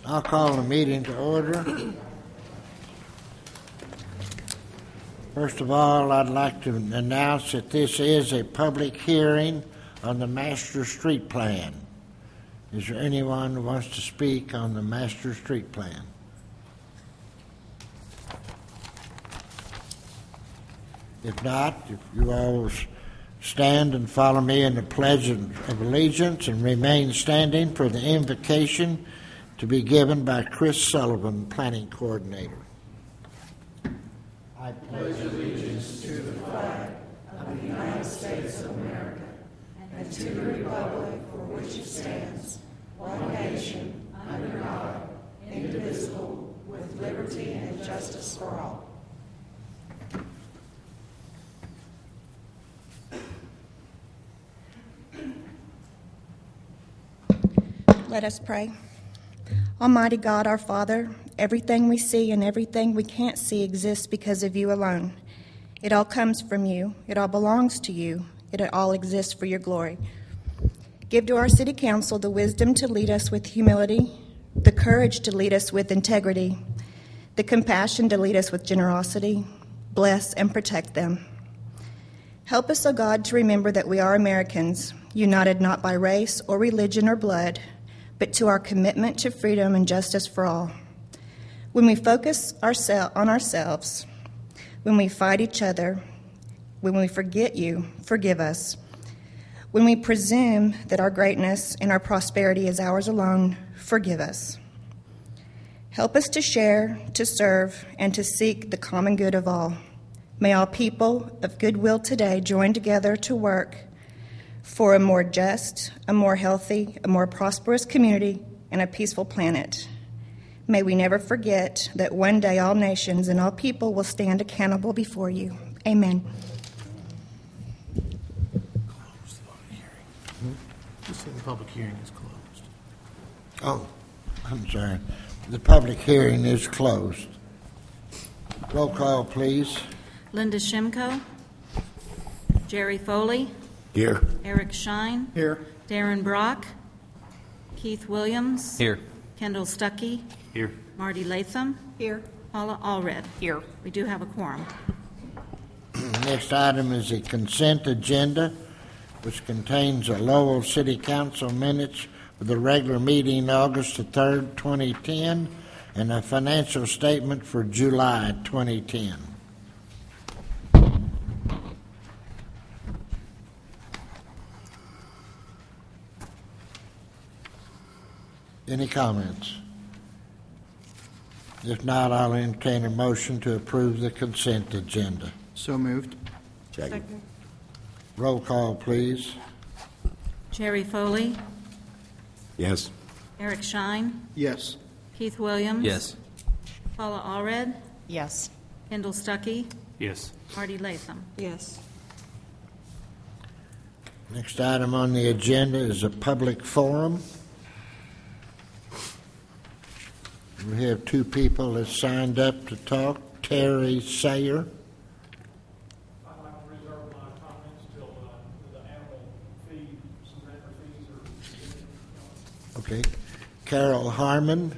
I'll call the meeting to order. First of all, I'd like to announce that this is a public hearing on the Master Street Plan. Is there anyone who wants to speak on the Master Street Plan? If not, if you all stand and follow me in the Pledge of Allegiance and remain standing for the invocation to be given by Chris Sullivan, Planning Coordinator. I pledge allegiance to the flag of the United States of America and to the republic for which it stands, one nation, under God, indivisible, with liberty and justice for all. Let us pray. Almighty God, our Father, everything we see and everything we can't see exists because of you alone. It all comes from you. It all belongs to you. It all exists for your glory. Give to our city council the wisdom to lead us with humility, the courage to lead us with integrity, the compassion to lead us with generosity. Bless and protect them. Help us, O God, to remember that we are Americans, united not by race or religion or blood, but to our commitment to freedom and justice for all. When we focus on ourselves, when we fight each other, when we forget you, forgive us. When we presume that our greatness and our prosperity is ours alone, forgive us. Help us to share, to serve, and to seek the common good of all. May all people of goodwill today join together to work for a more just, a more healthy, a more prosperous community, and a peaceful planet. May we never forget that one day all nations and all people will stand accountable before you. Amen. Close the hearing. Just say the public hearing is closed. Oh, I'm sorry. The public hearing is closed. Roll call, please. Linda Shimko. Jerry Foley. Here. Eric Shine. Here. Darren Brock. Keith Williams. Here. Kendall Stuckey. Here. Marty Latham. Here. Paula Allred. Here. We do have a quorum. Next item is the consent agenda, which contains the Lowell City Council minutes for the regular meeting August the 3rd, 2010, and a financial statement for July 2010. Any comments? If not, I'll entertain a motion to approve the consent agenda. So moved. Second. Roll call, please. Jerry Foley. Yes. Eric Shine. Yes. Keith Williams. Yes. Paula Allred. Yes. Kendall Stuckey. Yes. Marty Latham. Yes. Next item on the agenda is a public forum. We have two people that signed up to talk. Terry Sayer. I'd like to reserve my comments till the animal feed, some animal fees are. Okay. Carol Harmon.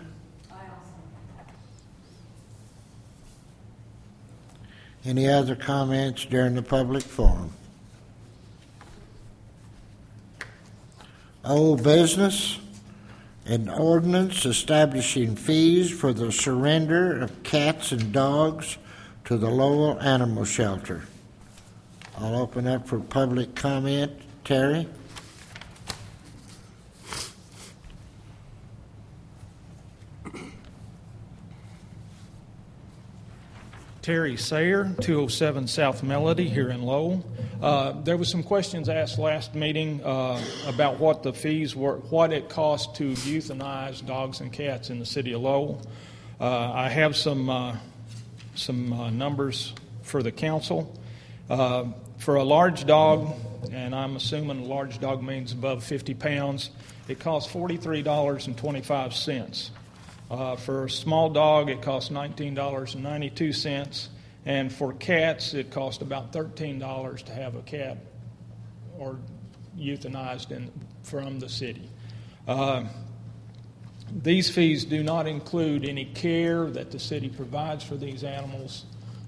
Any other comments during the public forum? Old business. An ordinance establishing fees for the surrender of cats and dogs to the Lowell Animal Shelter. I'll open up for public comment. Terry? Terry Sayer, 207 South Melody here in Lowell. There was some questions asked last meeting about what the fees were, what it costs to euthanize dogs and cats in the city of Lowell. I have some numbers for the council. For a large dog, and I'm assuming a large dog means above 50 pounds, it costs $43.25. For a small dog, it costs $19.92, and for cats, it costs about $13 to have a cat or euthanized from the city. These fees do not include any care that the city provides for these animals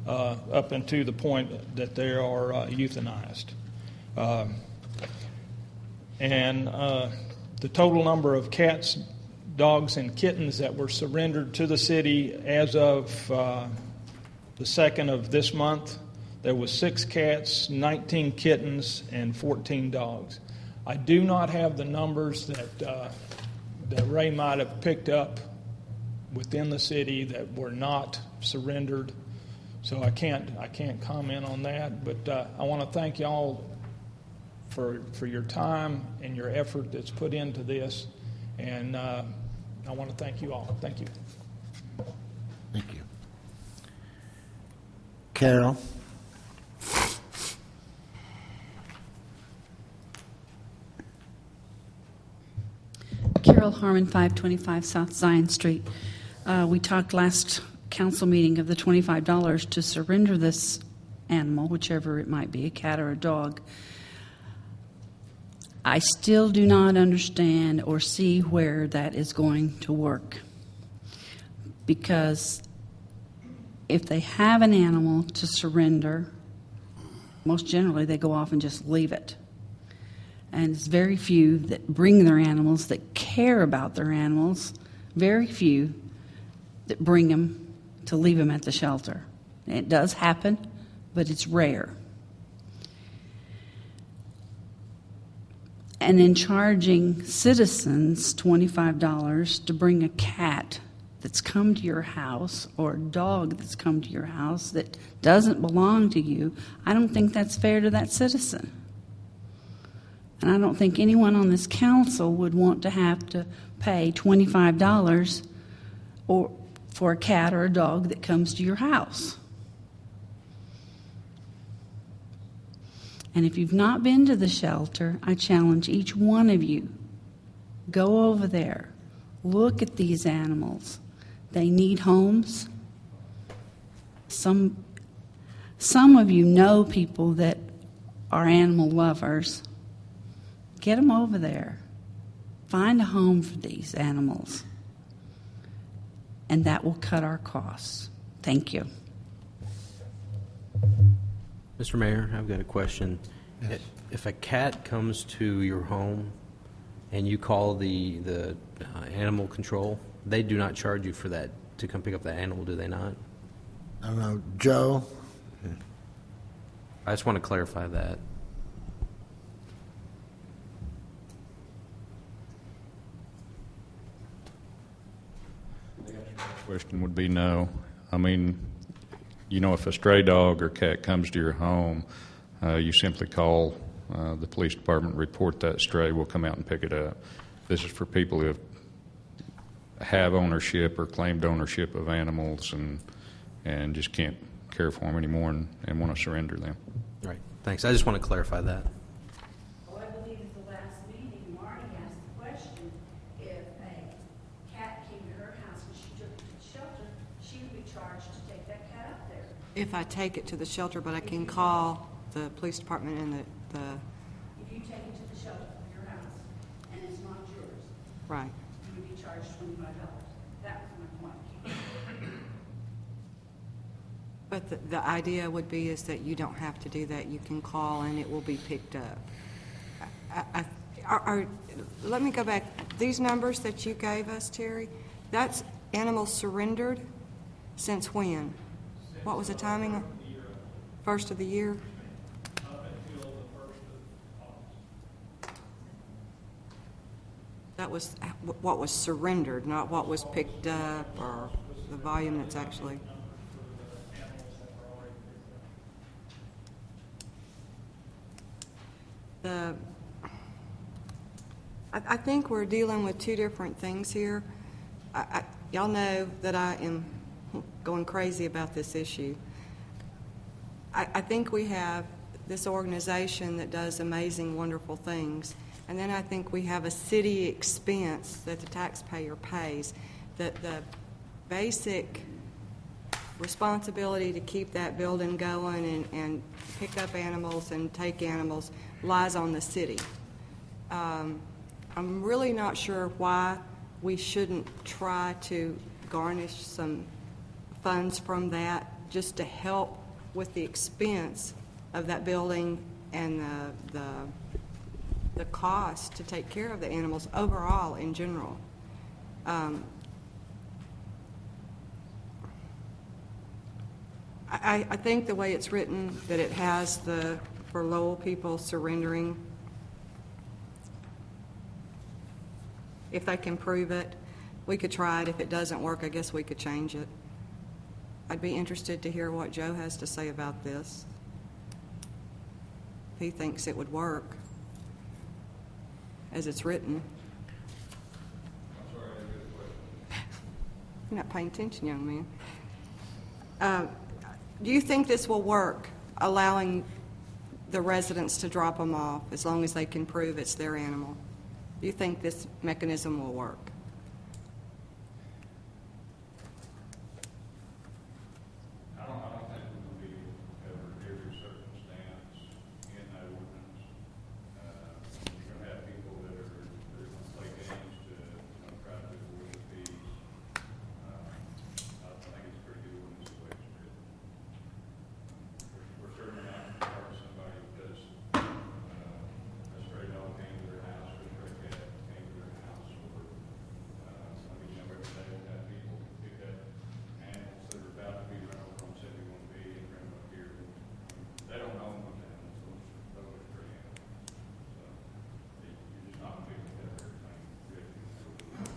up until the point that they are euthanized. And the total number of cats, dogs, and kittens that were surrendered to the city as of the 2nd of this month, there was 6 cats, 19 kittens, and 14 dogs. I do not have the numbers that Ray might have picked up within the city that were not surrendered, so I can't comment on that. But I want to thank y'all for your time and your effort that's put into this, and I want to thank you all. Thank you. Thank you. Carol? Carol Harmon, 525 South Zion Street. We talked last council meeting of the $25 to surrender this animal, whichever it might be, a cat or a dog. I still do not understand or see where that is going to work. Because if they have an animal to surrender, most generally they go off and just leave it. And it's very few that bring their animals, that care about their animals, very few that bring them to leave them at the shelter. It does happen, but it's rare. And in charging citizens $25 to bring a cat that's come to your house or a dog that's come to your house that doesn't belong to you, I don't think that's fair to that citizen. And I don't think anyone on this council would want to have to pay $25 for a cat or a dog that comes to your house. And if you've not been to the shelter, I challenge each one of you, go over there, look at these animals. They need homes. Some of you know people that are animal lovers. Get them over there. Find a home for these animals. And that will cut our costs. Thank you. Mr. Mayor, I've got a question. Yes. If a cat comes to your home and you call the animal control, they do not charge you for that to come pick up the animal, do they not? I don't know. Joe? I just want to clarify that. Question would be no. I mean, you know, if a stray dog or cat comes to your home, you simply call the police department, report that stray, we'll come out and pick it up. This is for people who have ownership or claimed ownership of animals and just can't care for them anymore and want to surrender them. All right, thanks. I just want to clarify that. Well, I believe at the last meeting, Marty asked the question, if a cat came to her house and she took it to the shelter, she would be charged to take that cat up there. If I take it to the shelter, but I can call the police department and the If you take it to the shelter from your house and it's not yours, right. you would be charged $25. That was my point. But the idea would be is that you don't have to do that. You can call and it will be picked up. Let me go back. These numbers that you gave us, Terry, that's animals surrendered since when? What was the timing? First of the year? Up until the 1st of August. That was what was surrendered, not what was picked up or the volume that's actually... I think we're dealing with two different things here. Y'all know that I am going crazy about this issue. I think we have this organization that does amazing, wonderful things, and then I think we have a city expense that the taxpayer pays. That the basic responsibility to keep that building going and pick up animals and take animals lies on the city. I'm really not sure why we shouldn't try to garnish some funds from that just to help with the expense of that building and the cost to take care of the animals overall in general. I think the way it's written, that it has for Lowell people surrendering, if they can prove it, we could try it. If it doesn't work, I guess we could change it. I'd be interested to hear what Joe has to say about this. If he thinks it would work as it's written. You're not paying attention, young man. Do you think this will work, allowing the residents to drop them off as long as they can prove it's their animal? Do you think this mechanism will work? I don't think it will be every circumstance in that ordinance. You're going to have people that are going to play games to try to avoid the fees. I think it's pretty good when it's the way it's written. We're certainly not going to charge somebody because a stray dog came to their house or a stray cat came to their house, or every day we have people pick up animals that are about to be run over on 71B and bring them up here. They don't know them with animals; those are stray animals. So you're just not going to be able to have everything.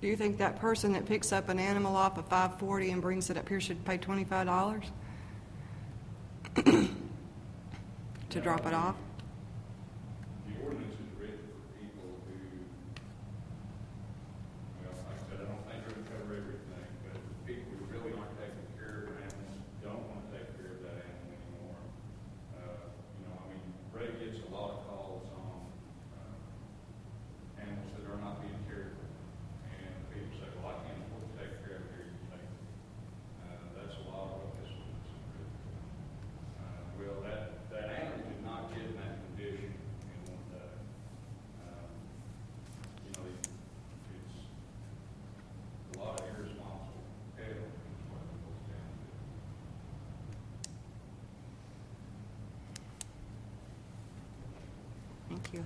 Do you think that person that picks up an animal off of 540 and brings it up here should pay $25 to drop it off? The ordinance is written for people who, well, like I said, I don't think they're going to cover everything, but people who really aren't taking care of their animals don't want to take care of that animal anymore. Ray gets a lot of calls on animals that are not being cared for, and people say, well, I can't afford to take care of it, here you take it. That's a lot of what this ordinance is written for. Well, that animal did not get in that condition in one day. It's a lot of irresponsible care is what it goes down to. Thank you.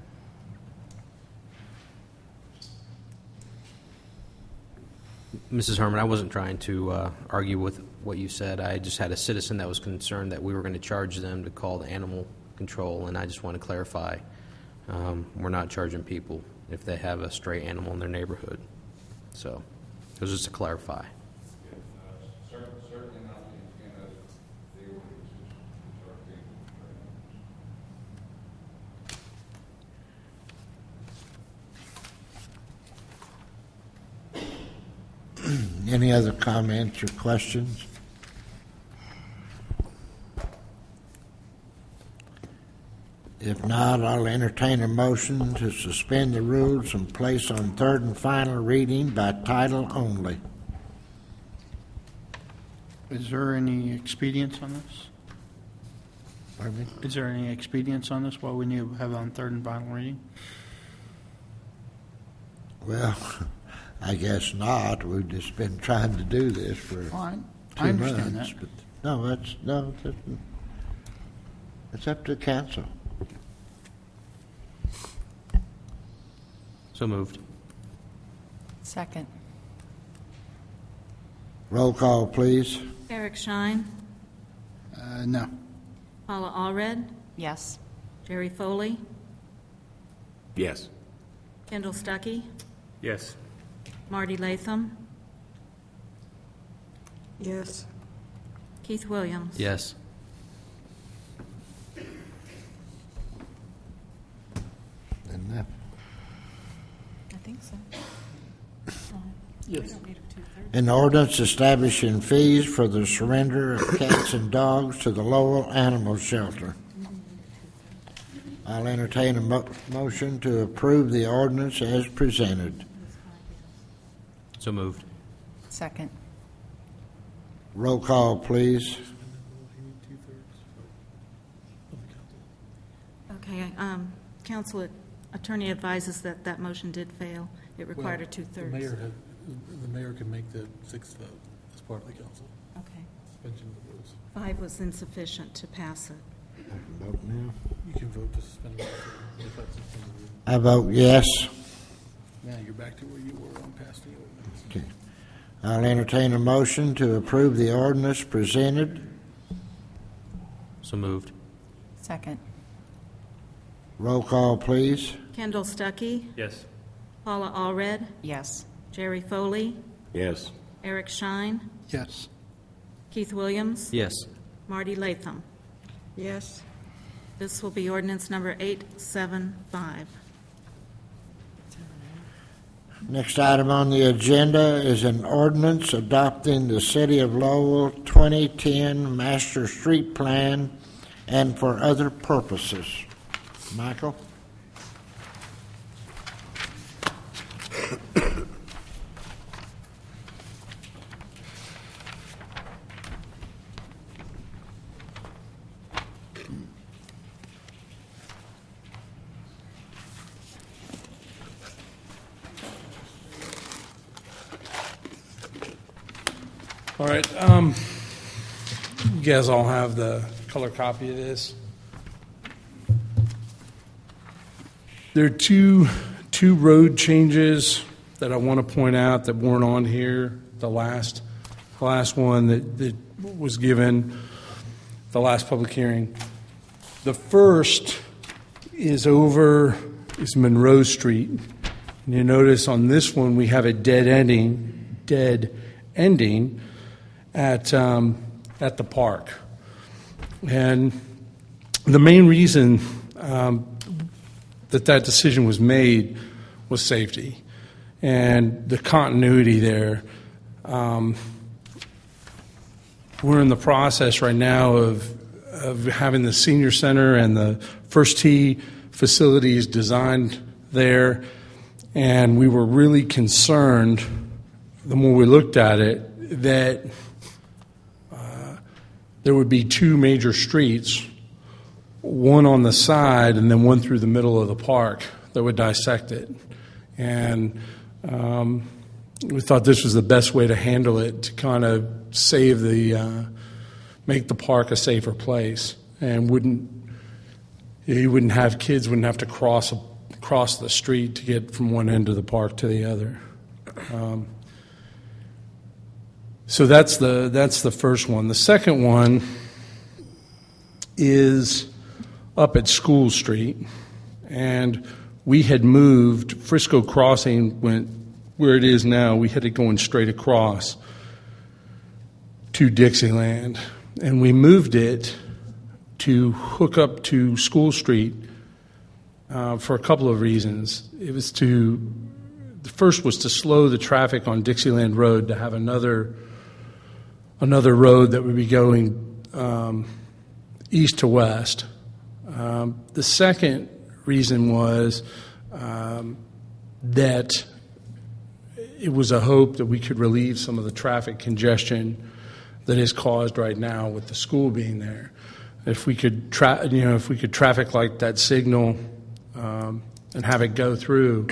Mrs. Herman, I wasn't trying to argue with what you said. I just had a citizen that was concerned that we were going to charge them to call the animal control, and I just want to clarify, we're not charging people if they have a stray animal in their neighborhood. So it was just to clarify. Certainly not the intent of the ordinance is to charge people for animals. Any other comments or questions? If not, I'll entertain a motion to suspend the rules and place on third and final reading by title only. Is there any expedience on this? Pardon me? Is there any expedience on this, why we need to have it on third and final reading? Well, I guess not. We've just been trying to do this for I 2 understand months. that. But it's up to the council. So moved. Second. Roll call, please. Eric Shine, No. Paula Allred, Yes. Jerry Foley, Yes. Kendall Stuckey, Yes. Marty Latham, Yes. Keith Williams. Yes. Enough. I think so. Yes. An ordinance establishing fees for the surrender of cats and dogs to the Lowell Animal Shelter. I'll entertain a motion to approve the ordinance as presented. So moved. Second. Roll call, please. Okay, council attorney advises that that motion did fail. It required a The two-thirds. mayor can make the sixth vote as part of the council. Okay. Suspension of the rules. 5 was insufficient to pass it. Vote now. You can vote to suspend the rules. If that's suspended the rules. I vote yes. Now you're back to where you were on passing the ordinance. Okay. I'll entertain a motion to approve the ordinance presented. So moved. Second. Roll call, please. Kendall Stuckey, Yes. Paula Allred, Yes. Jerry Foley, Yes. Eric Shine, Yes. Keith Williams, Yes. Marty Latham. Yes. This will be ordinance number 875. Next item on the agenda is an ordinance adopting the City of Lowell 2010 Master Street Plan and for other purposes. Michael? All right, you guys all have the color copy of this. There are two road changes that I want to point out that weren't on here. The last one that was given, the last public hearing. The first is Monroe Street. And you notice on this one we have a dead ending at the park. And the main reason that decision was made was safety and the continuity there. We're in the process right now of having the senior center and the First Tee facilities designed there, and we were really concerned, the more we looked at it, that there would be two major streets, one on the side and then one through the middle of the park that would dissect it. And we thought this was the best way to handle it, to kind of make the park a safer place, and you wouldn't have kids wouldn't have to cross the street to get from one end of the park to the other. So that's the first one. The second one is up at School Street, and we had moved. Frisco Crossing went where it is now. We had it going straight across to Dixieland, and we moved it to hook up to School Street for a couple of reasons. The first was to slow the traffic on Dixieland Road, to have another road that would be going east to west. The second reason was that it was a hope that we could relieve some of the traffic congestion that is caused right now with the school being there. If we could traffic light that signal and have it go through,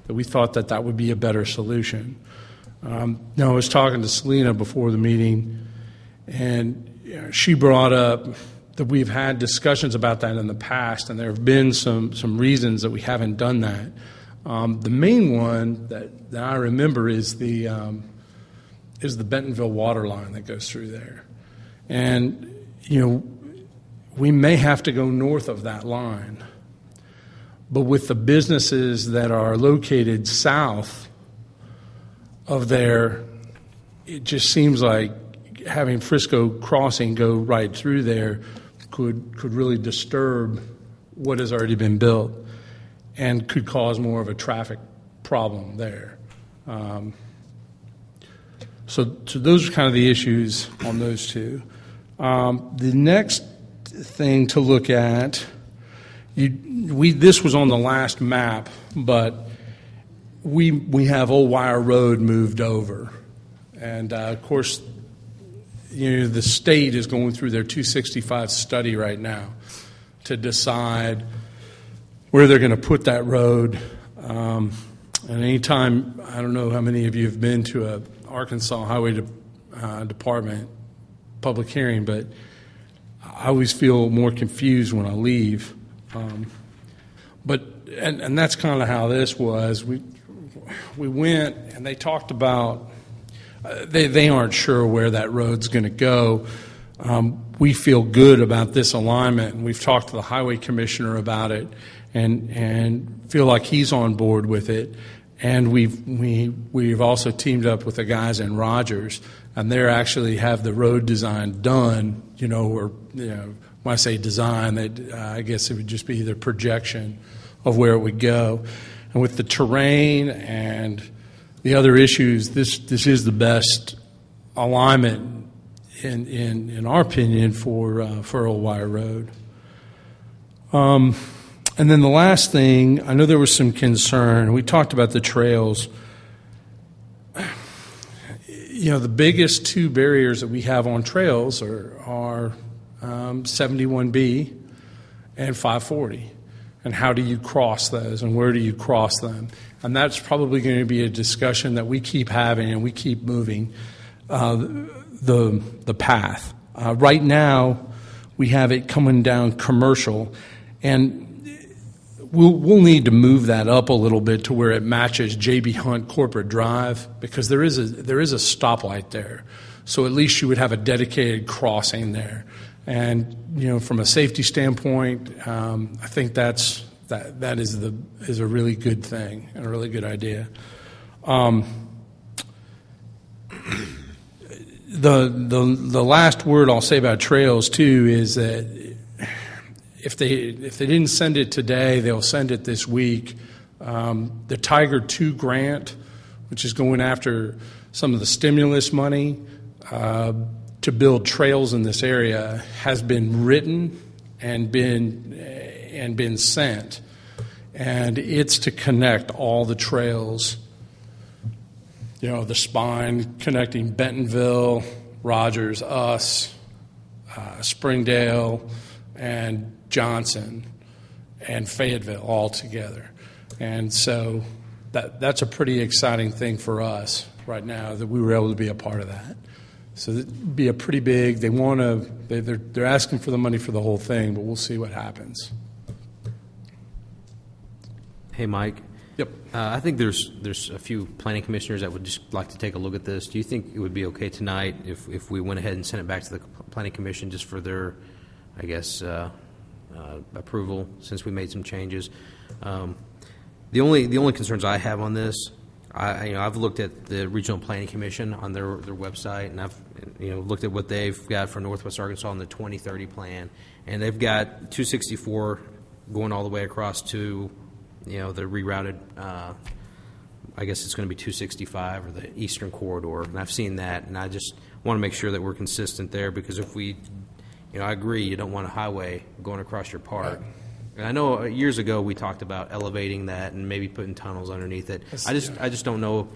that we thought that would be a better solution. Now, I was talking to Selena before the meeting, and she brought up that we've had discussions about that in the past, and there have been some reasons that we haven't done that. The main one that I remember is the Bentonville water line that goes through there. And, we may have to go north of that line. But with the businesses that are located south of there, it just seems like having Frisco Crossing go right through there could really disturb what has already been built and could cause more of a traffic problem there. So those are kind of the issues on those two. The next thing to look at, this was on the last map, but we have Old Wire Road moved over, and of course, the state is going through their 265 study right now to decide where they're going to put that road. And anytime, I don't know how many of you have been to a Arkansas Highway Department public hearing, but I always feel more confused when I leave. And that's kind of how this was. We went and they talked about they aren't sure where that road's going to go. We feel good about this alignment, and we've talked to the highway commissioner about it, and feel like he's on board with it. And we've also teamed up with the guys in Rogers, and they actually have the road design done. When I say design, I guess it would just be the projection of where it would go. And with the terrain and the other issues, this is the best alignment in our opinion for Old Wire Road. And then the last thing, I know there was some concern. We talked about the trails. The biggest two barriers that we have on trails are 71B and 540. And how do you cross those, and where do you cross them? And that's probably going to be a discussion that we keep having, and we keep moving the path. Right now, we have it coming down Commercial, and we'll need to move that up a little bit to where it matches J.B. Hunt Corporate Drive, because there is a stoplight there. So at least you would have a dedicated crossing there. And from a safety standpoint, I think that is a really good thing and a really good idea. The last word I'll say about trails too is that if they didn't send it today, they'll send it this week. The Tiger 2 grant, which is going after some of the stimulus money to build trails in this area, has been written and been sent, and it's to connect all the trails. The spine connecting Bentonville, Rogers, us, Springdale, and Johnson, and Fayetteville all together. And so that's a pretty exciting thing for us right now that we were able to be a part of that. So it'd be a pretty big. They're asking for the money for the whole thing, but we'll see what happens. Hey, Mike. Yep. I think there's a few planning commissioners that would just like to take a look at this. Do you think it would be okay tonight if we went ahead and sent it back to the planning commission just for their, I guess, approval, since we made some changes? The only concerns I have on this, I've looked at the Regional Planning Commission on their website, and I've looked at what they've got for Northwest Arkansas in the 2030 plan, and they've got 264 going all the way across to the rerouted. I guess it's going to be 265 or the Eastern Corridor, and I've seen that, and I just want to make sure that we're consistent there, because if we, I agree, you don't want a highway going across your park. Right. And I know years ago we talked about elevating that and maybe putting tunnels underneath it. I just don't know.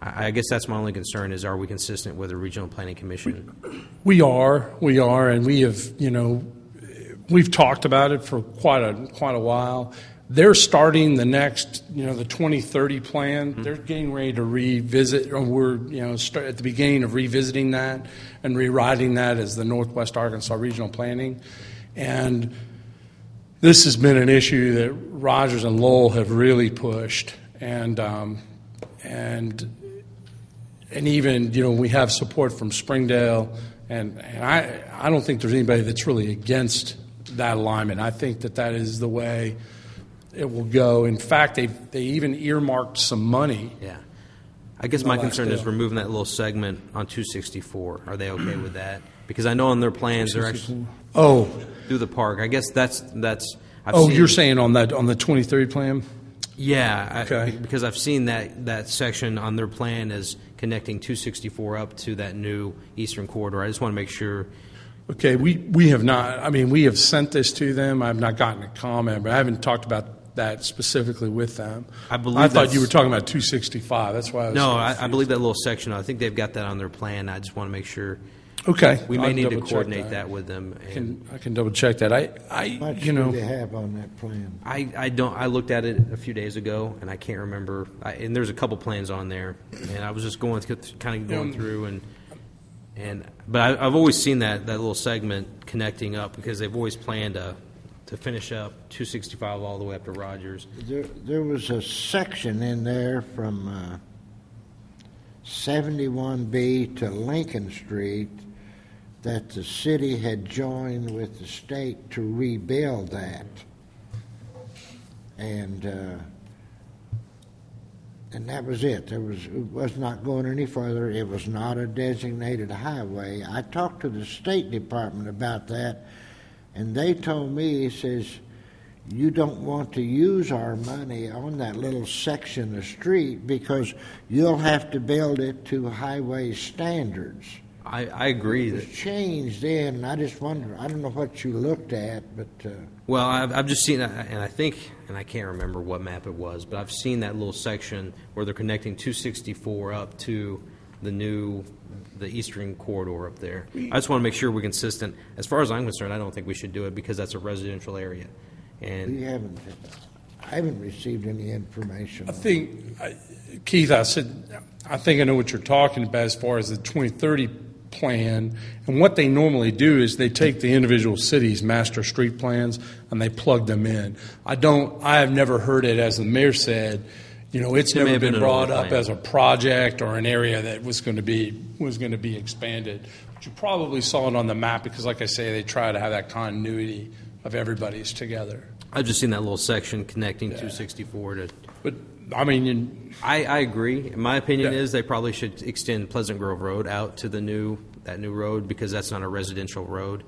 I guess that's my only concern is, are we consistent with the Regional Planning Commission? We are, and we have, we've talked about it for quite a while. They're starting the next, the 2030 plan. Mm-hmm. They're getting ready to revisit, or we're, at the beginning of revisiting that and rewriting that as the Northwest Arkansas Regional Planning. And this has been an issue that Rogers and Lowell have really pushed, and even we have support from Springdale, and I don't think there's anybody that's really against that alignment. I think that is the way it will go. In fact, they even earmarked some money. Yeah, I guess my concern is removing that little segment on 264. Are they okay with that? Because I know on their plans they're actually through the park. I guess that's. You're saying on the 2030 plan? Yeah, okay. Because I've seen that section on their plan is connecting 264 up to that new Eastern Corridor. I just want to make sure. Okay, we have not. I mean, we have sent this to them. I've not gotten a comment, but I haven't talked about that specifically with them. I thought you were talking about 265. That's why I was. No, I believe that little section. I think they've got that on their plan. I just want to make sure. Okay. We may I'll need to double-check coordinate that with them. And I can double check that. How much do they have on that plan? I don't. I looked at it a few days ago, and I can't remember. And there's a couple plans on there, and I was just going through but I've always seen that little segment connecting up because they've always planned to finish up 265 all the way up to Rogers. There was a section in there from 71B to Lincoln Street that the city had joined with the state to rebuild that. And that was it. It was not going any further. It was not a designated highway. I talked to the State Department about that, and they told me, he says, you don't want to use our money on that little section of street because you'll have to build it to highway standards. I agree. It was changed then, and I just wonder, I don't know what you looked at, but... Well, I've just seen, and I think, and I can't remember what map it was, but I've seen that little section where they're connecting 264 up to the eastern corridor up there. I just want to make sure we're consistent. As far as I'm concerned, I don't think we should do it because that's a residential area. And I haven't received any information. I think, Keith, I think I know what you're talking about as far as the 2030 plan. And what they normally do is they take the individual cities' master street plans and they plug them in. I have never heard it, as the mayor said, it's never been brought up as a project or an area that was going to be expanded. But you probably saw it on the map because, like I say, they try to have that continuity of everybody's together. I've just seen that little section connecting 264 to. But I mean, I agree. My opinion is they probably should extend Pleasant Grove Road out to that new road because that's not a residential road.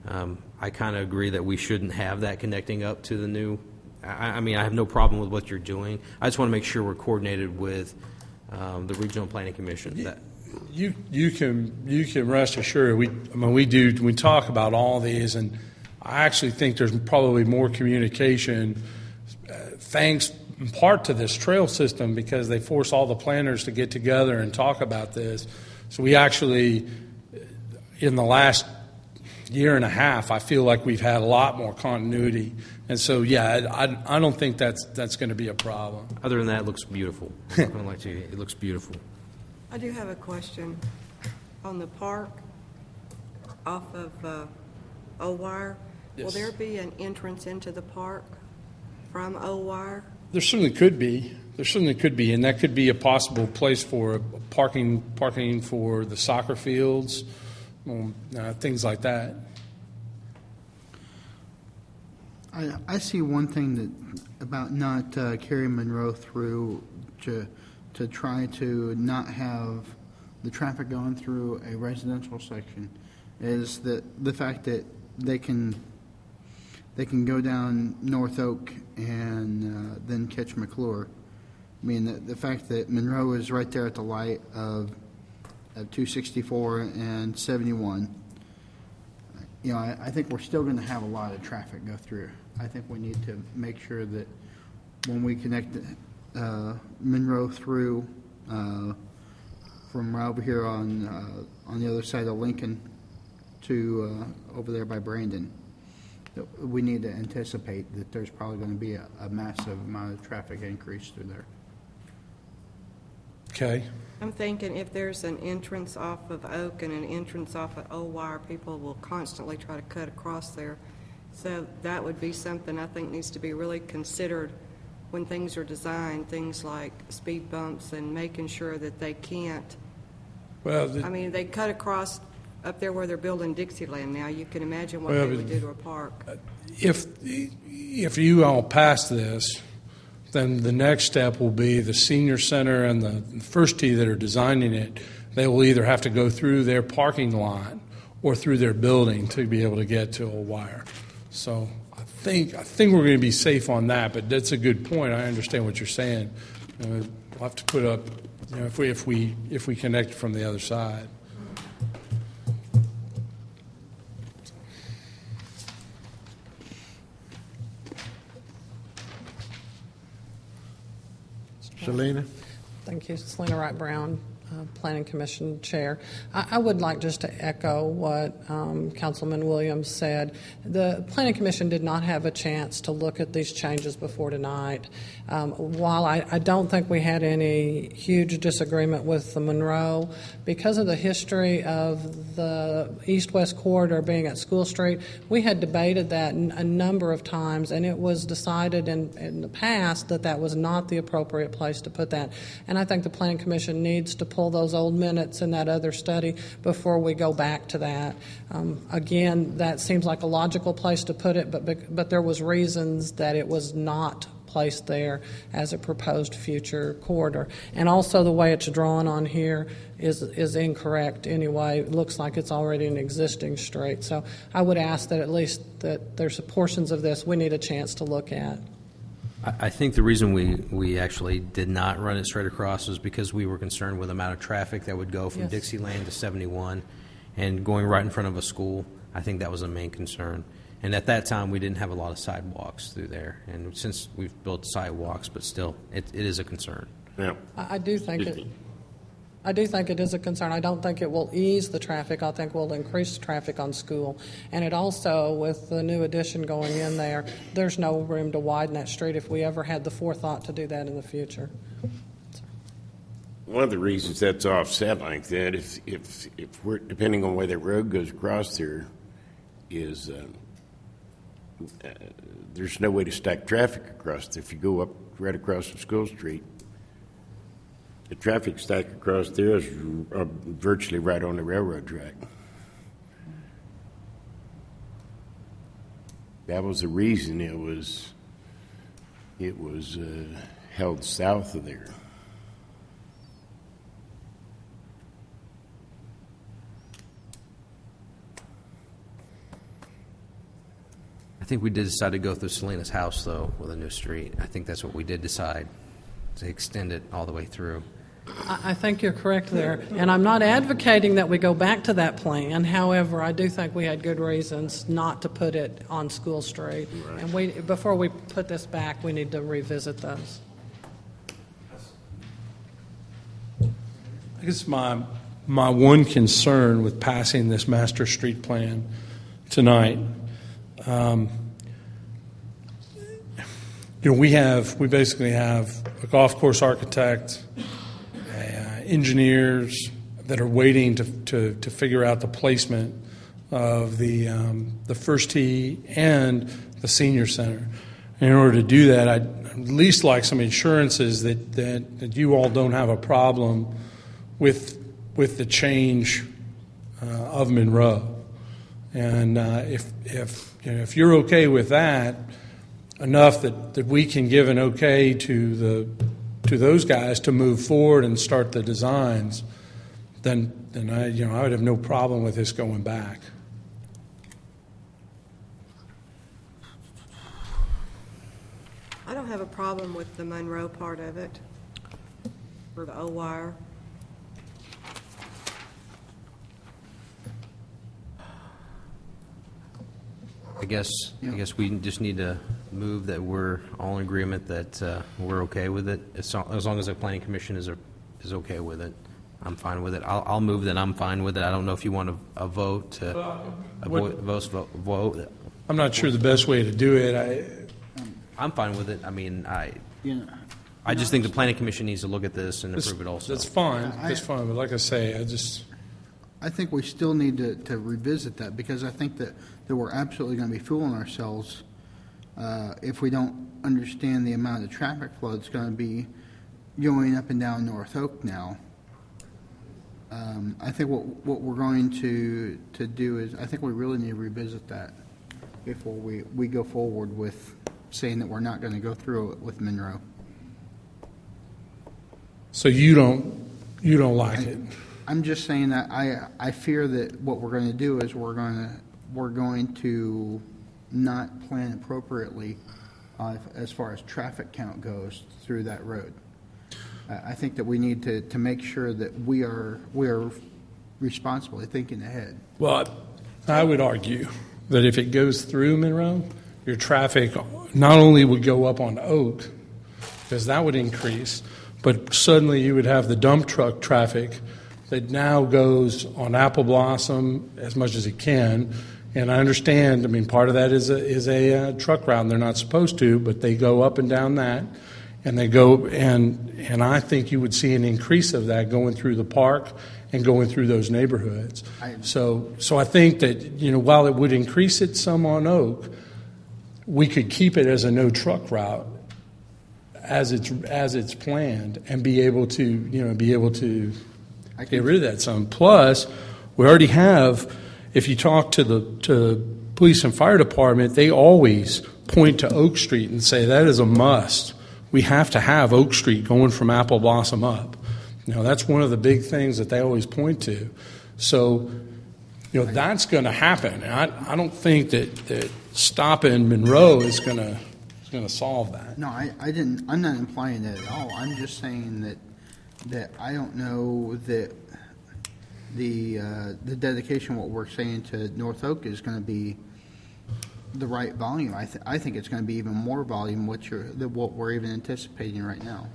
I kind of agree that we shouldn't have that connecting up to the new. I mean, I have no problem with what you're doing. I just want to make sure we're coordinated with the Regional Planning Commission. You can rest assured. We talk about all these, and I actually think there's probably more communication, thanks in part to this trail system, because they force all the planners to get together and talk about this. So we actually, in the last year and a half, I feel like we've had a lot more continuity. And so, I don't think that's going to be a problem. Other than that, it looks beautiful. I'm not gonna lie to you. It looks beautiful. I do have a question. On the park off of O-Wire, Yes. will there be an entrance into the park from O-Wire? There certainly could be. And that could be a possible place for parking for the soccer fields, things like that. I see one thing about not carrying Monroe through to try to not have the traffic going through a residential section is that the fact that they can go down North Oak and then catch McClure. I mean, the fact that Monroe is right there at the light of 264 and 71, I think we're still going to have a lot of traffic go through. I think we need to make sure that when we connect Monroe through from right over here on the other side of Lincoln to over there by Brandon, we need to anticipate that there's probably going to be a massive amount of traffic increase through there. Okay. I'm thinking if there's an entrance off of Oak and an entrance off of O-Wire, people will constantly try to cut across there. So that would be something I think needs to be really considered when things are designed, things like speed bumps and making sure that they can't. Well, they cut across up there where they're building Dixieland now. You can imagine what they would do to a park. If you all pass this, then the next step will be the senior center and the First Tee that are designing it. They will either have to go through their parking lot or through their building to be able to get to A-Wire. So I think we're going to be safe on that. But that's a good point. I understand what you're saying. We'll have to put up, if we connect from the other side. Selena? Thank you. Selena Wright Brown, Planning Commission Chair. I would like just to echo what Councilman Williams said. The Planning Commission did not have a chance to look at these changes before tonight. While I don't think we had any huge disagreement with the Monroe, because of the history of the east-west corridor being at School Street, we had debated that a number of times, and it was decided in the past that that was not the appropriate place to put that. And I think the Planning Commission needs to pull those old minutes in that other study before we go back to that. Again, that seems like a logical place to put it, but there was reasons that it was not placed there as a proposed future corridor. And also the way it's drawn on here is incorrect anyway. It looks like it's already an existing street. So I would ask that at least that there's portions of this we need a chance to look at. I think the reason we actually did not run it straight across was because we were concerned with the amount of traffic that would go from Dixie Lane to 71 and going right in front of a school. I think that was the main concern. And at that time, we didn't have a lot of sidewalks through there. And since we've built sidewalks, but still, it is a concern. Yeah. I do think it is a concern. I don't think it will ease the traffic. I think it will increase traffic on School. And it also, with the new addition going in there, there's no room to widen that street if we ever had the forethought to do that in the future. One of the reasons that's offset like that, if we're depending on where the road goes across there, is there's no way to stack traffic across there. If you go up right across from School Street, the traffic stack across there is virtually right on the railroad track. That was the reason it was held south of there. I think we did decide to go through Selena's house, though, with a new street. I think that's what we did decide, to extend it all the way through. I think you're correct there. And I'm not advocating that we go back to that plan. However, I do think we had good reasons not to put it on School Street. Right. And before we put this back, we need to revisit those. I guess my one concern with passing this master street plan tonight, we basically have a golf course architect, engineers that are waiting to figure out the placement of the first tee and the senior center. And in order to do that, I'd at least like some assurances that you all don't have a problem with the change of Monroe. And if you're okay with that, enough that we can give an okay to those guys to move forward and start the designs, then I would have no problem with this going back. I don't have a problem with the Monroe part of it, or the O-Wire. I guess we just need to move that we're all in agreement that we're okay with it. As long as the Planning Commission is okay with it, I'm fine with it. I'll move that I'm fine with it. I don't know if you want a vote vote. I'm not sure the best way to do it. I'm fine with it. I mean, I just think the Planning Commission needs to look at this and approve it also. That's fine. That's fine. But like I say, I think we still need to revisit that, because I think that we're absolutely going to be fooling ourselves if we don't understand the amount of traffic flow that's going to be going up and down North Oak now. I think what we're going to do is, I think we really need to revisit that before we go forward with saying that we're not going to go through it with Monroe. So you don't like it? I'm just saying that I fear that what we're going to do is we're going to not plan appropriately as far as traffic count goes through that road. I think that we need to make sure that we are responsibly thinking ahead. Well, I would argue that if it goes through Monroe, your traffic not only would go up on Oak, because that would increase, but suddenly you would have the dump truck traffic that now goes on Apple Blossom as much as it can. And I understand, I mean, part of that is a truck route, and they're not supposed to, but they go up and down that, and they go, and I think you would see an increase of that going through the park and going through those neighborhoods. So I think that, you know, while it would increase it some on Oak, we could keep it as a no truck route as it's planned, and be able to get rid of that some. Plus, we already have, if you talk to the police and fire department, they always point to Oak Street and say that is a must. We have to have Oak Street going from Apple Blossom up. You know, that's one of the big things that they always point to. So, you know, that's going to happen. I don't think that stopping Monroe is going to solve that. No, I'm not implying that at all. I'm just saying that I don't know that the dedication, what we're saying to North Oak, is going to be the right volume. I think it's going to be even more volume than what we're even anticipating right now.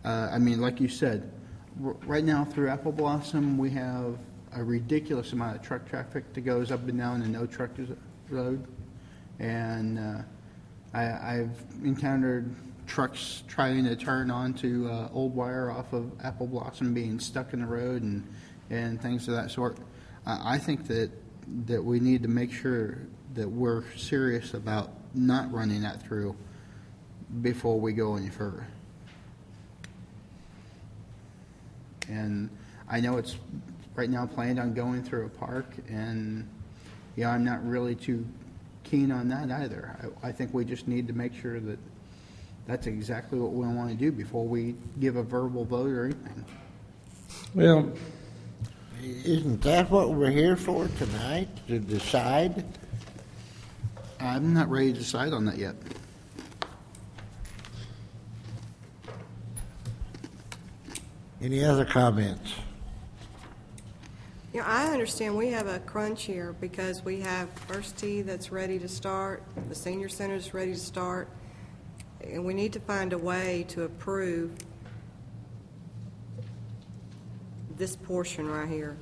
I mean, like you said, right now through Apple Blossom, we have a ridiculous amount of truck traffic that goes up and down the no truck road, and I've encountered trucks trying to turn onto Old Wire off of Apple Blossom, being stuck in the road and things of that sort. I think that we need to make sure that we're serious about not running that through before we go any further. And I know it's right now planned on going through a park, and yeah, I'm not really too keen on that either. I think we just need to make sure that that's exactly what we want to do before we give a verbal vote or anything. Well, isn't that what we're here for tonight, to decide? I'm not ready to decide on that yet. Any other comments? You know, I understand we have a crunch here because we have First Tee that's ready to start, the senior center is ready to start, and we need to find a way to approve this portion right here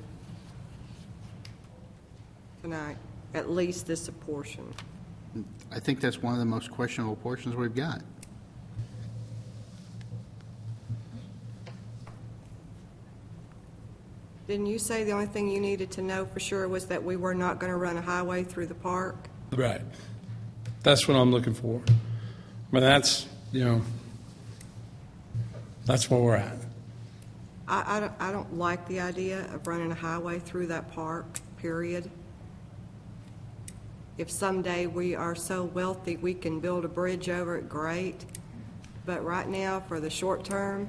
tonight, at least this portion. I think that's one of the most questionable portions we've got. Didn't you say the only thing you needed to know for sure was that we were not going to run a highway through the park? Right. That's what I'm looking for. But that's, you know, that's where we're at. I don't like the idea of running a highway through that park, period. If someday we are so wealthy we can build a bridge over it, great. But right now, for the short term,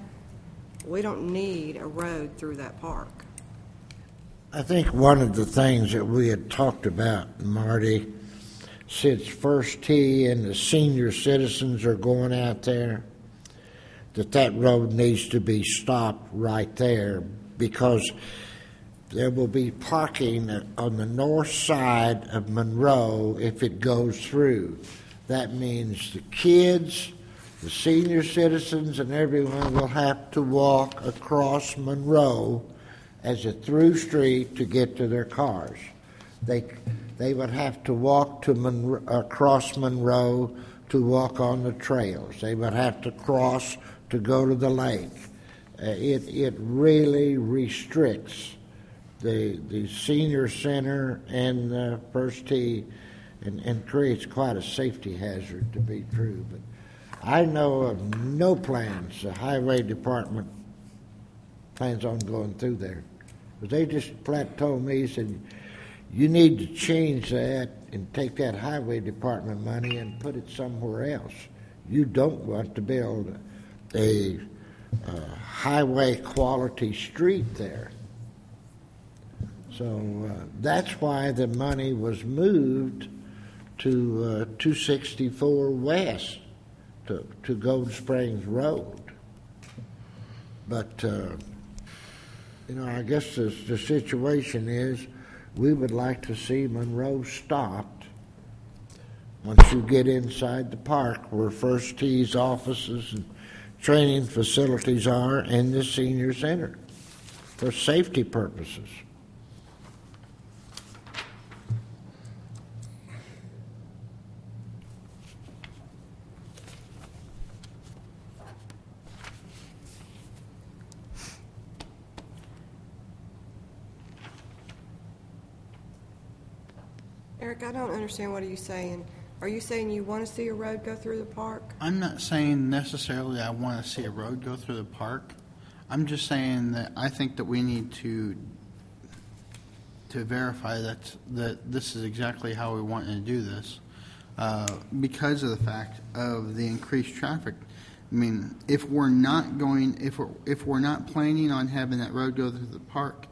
we don't need a road through that park. I think one of the things that we had talked about, Marty, since First Tee and the senior citizens are going out there, that road needs to be stopped right there, because there will be parking on the north side of Monroe if it goes through. That means the kids, the senior citizens, and everyone will have to walk across Monroe as a through street to get to their cars. They would have to walk to across Monroe to walk on the trails. They would have to cross to go to the lake. It really restricts the senior center and the First Tee, and creates quite a safety hazard, to be true. But I know of no plans the highway department plans on going through there. But they just flat told me, said, you need to change that and take that highway department money and put it somewhere else. You don't want to build a highway quality street there. So that's why the money was moved to 264 West, to Gold Springs Road. But you know, I guess the situation is we would like to see Monroe stopped once you get inside the park, where First Tee's offices and training facilities are in the senior center for safety purposes. Eric, I don't understand. What are you saying? Are you saying you want to see a road go through the park? I'm not saying necessarily I want to see a road go through the park. I'm just saying that I think that we need to verify that this is exactly how we want to do this, because of the fact of the increased traffic. I mean, if we're not planning on having that road go through the park,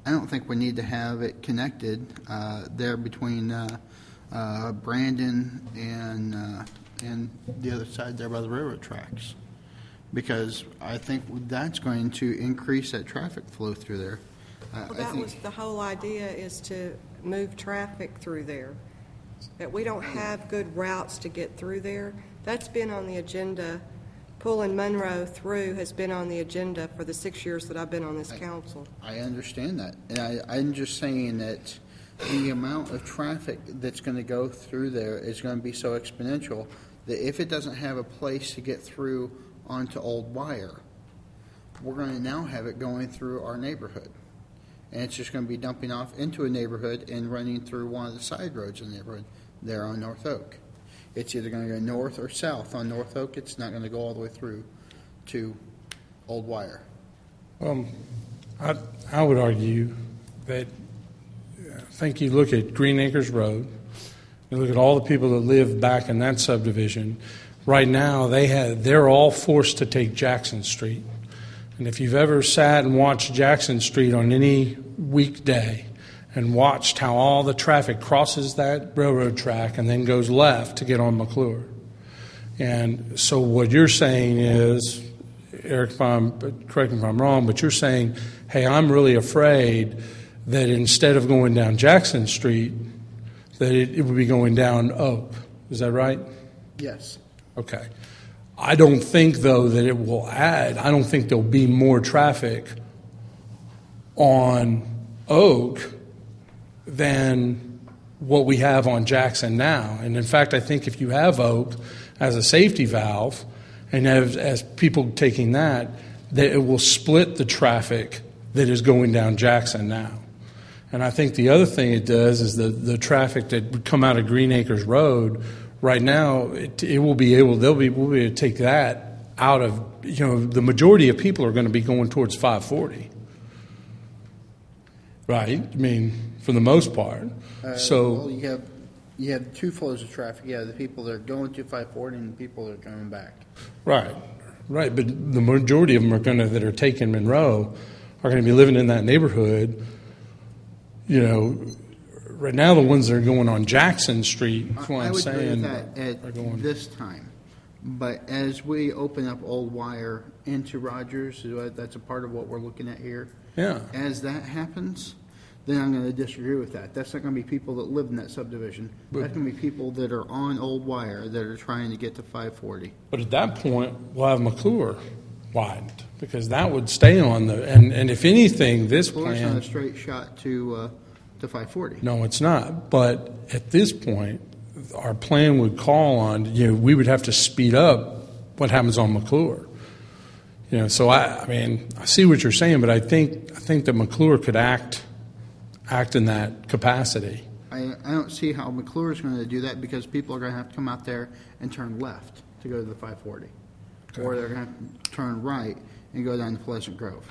I don't think we need to have it connected there between Brandon and the other side there by the railroad tracks, because I think that's going to increase that traffic flow through there. Well, that was the whole idea, is to move traffic through there. That we don't have good routes to get through there. That's been on the agenda. Pulling Monroe through has been on the agenda for the 6 years that I've been on this council. I understand that. And I'm just saying that the amount of traffic that's going to go through there is going to be so exponential that if it doesn't have a place to get through onto Old Wire, we're going to now have it going through our neighborhood. And it's just going to be dumping off into a neighborhood and running through one of the side roads in the neighborhood there on North Oak. It's either going to go north or south. On North Oak, it's not going to go all the way through to Old Wire. I would argue that I think you look at Green Acres Road, you look at all the people that live back in that subdivision. Right now, they're all forced to take Jackson Street. And if you've ever sat and watched Jackson Street on any weekday and watched how all the traffic crosses that railroad track and then goes left to get on McClure. And so what you're saying is, Eric, correct me if I'm wrong, but you're saying, hey, I'm really afraid that instead of going down Jackson Street, that it would be going down Oak. Is that right? Yes. Okay. I don't think, though, that it will add. I don't think there'll be more traffic on Oak than what we have on Jackson now. And in fact, I think if you have Oak as a safety valve and as people taking that it will split the traffic that is going down Jackson now. And I think the other thing it does is the traffic that would come out of Green Acres Road right now, we'll be able to take that out of, the majority of people are going to be going towards 540. Right? I mean, for the most part. Well, you have two flows of traffic. Yeah, the people that are going to 540 and the people that are coming back. Right. But the majority of them that are taking Monroe are going to be living in that neighborhood. Right now the ones that are going on Jackson Street, that's what I'm saying. I would agree with that at this time. But as we open up Old Wire into Rogers, that's a part of what we're looking at here. Yeah. As that happens, then I'm going to disagree with that. That's not going to be people that live in that subdivision. That's going to be people that are on Old Wire that are trying to get to 540. But at that point, we'll have McClure widened because that would stay on and if anything, this McClure's plan. not a straight shot to 540. No, it's not. But at this point, our plan would call on, we would have to speed up what happens on McClure. So I see what you're saying, but I think that McClure could act in that capacity. I don't see how McClure is going to do that because people are going to have to come out there and turn left to go to the 540. Okay. Or they're going to have to turn right and go down to Pleasant Grove.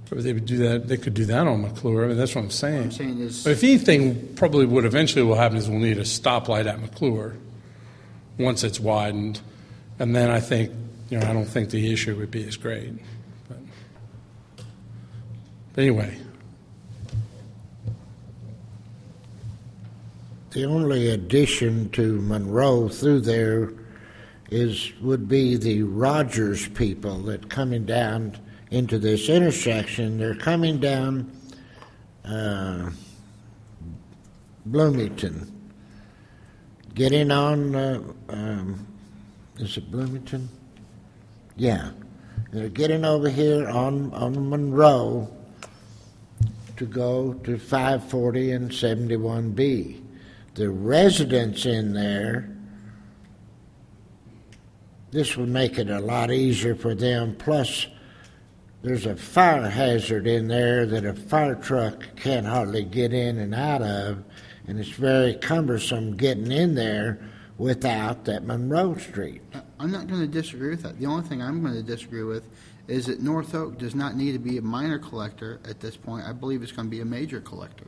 But they would do that. They could do that on McClure. That's what I'm saying. What I'm saying is, but if anything, probably what eventually will happen is we'll need a stoplight at McClure once it's widened, and then I think, I don't think the issue would be as great. But anyway. The only addition to Monroe through there would be the Rogers people that coming down into this intersection. They're coming down Bloomington, getting on is it Bloomington? Yeah. They're getting over here on Monroe to go to 540 and 71B. The residents in there, this would make it a lot easier for them. Plus, there's a fire hazard in there that a fire truck can't hardly get in and out of, and it's very cumbersome getting in there without that Monroe Street. I'm not going to disagree with that. The only thing I'm going to disagree with is that North Oak does not need to be a minor collector at this point. I believe it's going to be a major collector.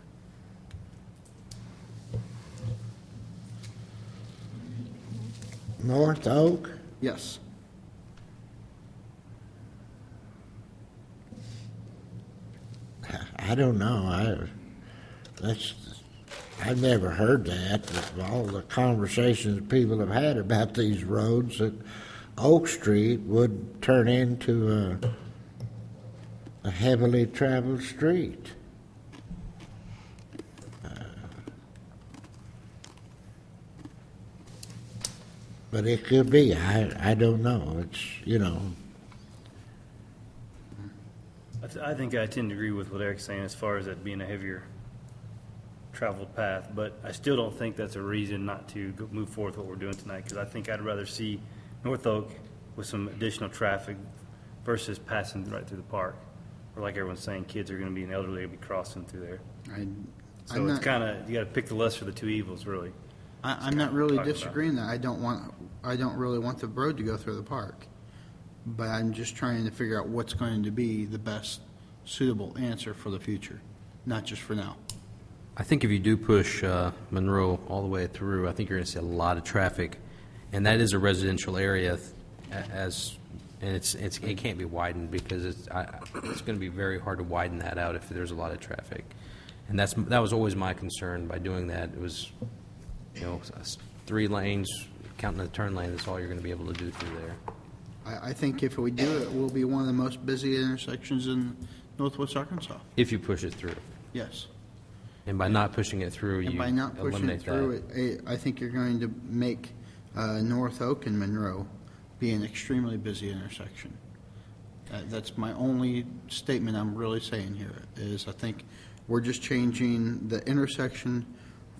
North Oak? Yes. I don't know. I've never heard that. But all the conversations people have had about these roads, that Oak Street would turn into a heavily traveled street. But it could be. I don't know. It's, you know. I think I tend to agree with what Eric's saying as far as that being a heavier traveled path, but I still don't think that's a reason not to move forward with what we're doing tonight, because I think I'd rather see North Oak with some additional traffic versus passing right through the park. Or like everyone's saying, kids are going to be, and elderly will be crossing through there. So it's kind of, you got to pick the lesser of the two evils, really. I'm not really disagreeing that. I don't really want the road to go through the park, but I'm just trying to figure out what's going to be the best suitable answer for the future, not just for now. I think if you do push Monroe all the way through, I think you're going to see a lot of traffic, and that is a residential area, and it can't be widened because it's going to be very hard to widen that out if there's a lot of traffic, and that was always my concern by doing that. It was, 3 lanes, counting the turn lane. That's all you're going to be able to do through there. I think if we do it, we'll be one of the most busy intersections in Northwest Arkansas. If you push it through. Yes. And by not pushing it through, you by not pushing eliminate it through, I think you're going to make North Oak and Monroe be an extremely busy intersection. That's my only statement I'm really saying here, is I think we're just changing the intersection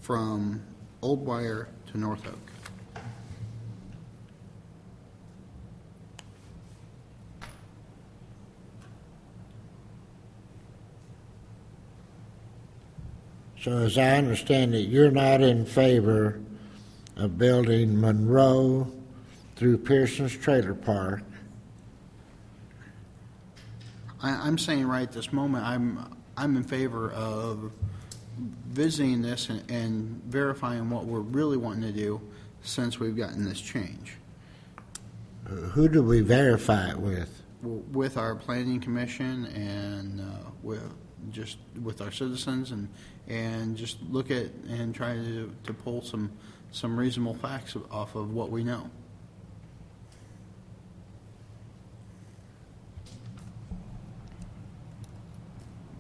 from Old Wire to North Oak. So as I understand it, you're not in favor of building Monroe through Pearson's Trailer Park. I'm saying right this moment, I'm in favor of visiting this and verifying what we're really wanting to do since we've gotten this change. Who do we verify it with? With our planning commission and with our citizens and just look at and try to pull some reasonable facts off of what we know.